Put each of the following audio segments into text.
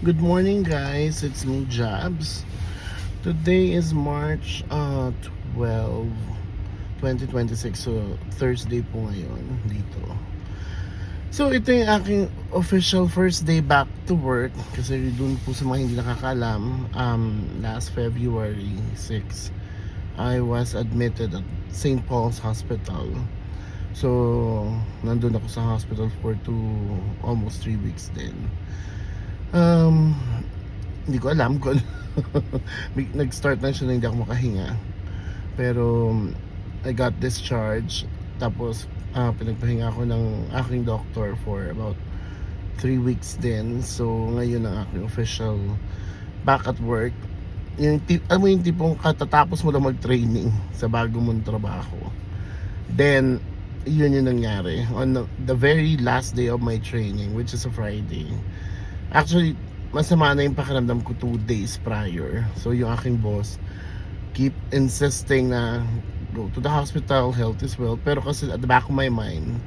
Good morning, guys. It's me, Jabs. Today is March 12, 2026. So, Thursday po ngayon dito. So, ito yung aking official first day back to work. Kasi dun po sa mga hindi nakakalam, last February 6, I was admitted at St. Paul's Hospital. So, nandun ako sa hospital for almost 3 weeks din. Um, Hindi ko alam kung nag-start na siya na hindi ako makahinga. Pero I got discharged. Tapos pinagpahinga ako ng aking doctor for about 3 weeks din. So ngayon ang aking official back at work. Yung tipong katatapos mo lang mag-training sa bago mong trabaho. Then yun yung nangyari on the very last day of my training, which is a Friday. Actually, masama na yung pakiramdam ko 2 days prior. So yung aking boss keep insisting na go to the hospital, health is wealth. Pero kasi at the back of my mind,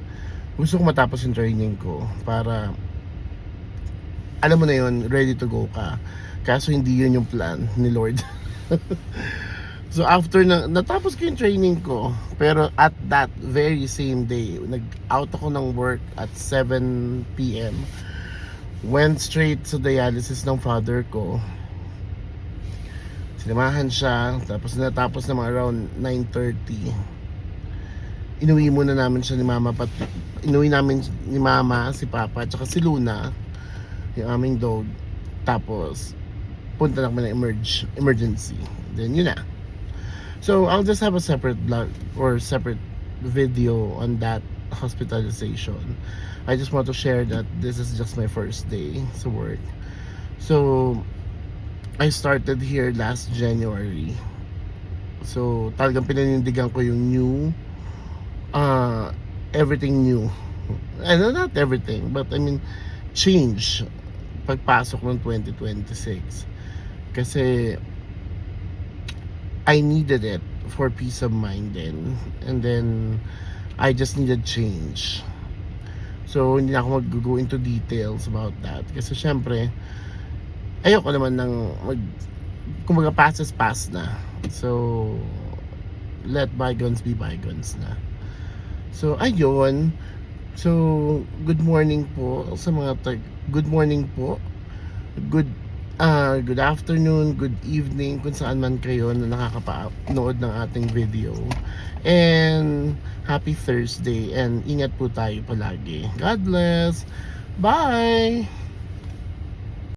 gusto ko matapos yung training ko para alam mo na yun, ready to go ka. Kaso hindi yun yung plan ni Lord. So after natapos ko yung training ko, pero at that very same day, nag-out ako ng work at 7 p.m. Went straight sa dialysis ng father ko. Sinamahan siya. Tapos natapos na mga around 9:30. Inuwi muna namin siya ni mama. Inuwi namin ni mama, si papa, at saka si Luna, yung aming dog. Tapos punta na kami ng emergency. Then yun na. So I'll just have a separate vlog or separate video on that hospitalization. I just want to share that this is just my first day sa work. So I started here last January. So talagang pinanindigan ko yung new everything new. Ano, not everything, but I mean change pagpasok ng 2026. Kasi I needed it for peace of mind then. And then I just needed change. So hindi na ako mag-go into details about that. Kasi syempre ayoko naman ng kumbaga past is past na. So let bygones be bygones na. So ayun. So good morning po sa mga good morning po. Good afternoon, good evening kung saan man kayo na nakakapanood ng ating video. And happy Thursday and ingat po tayo palagi. God bless. Bye.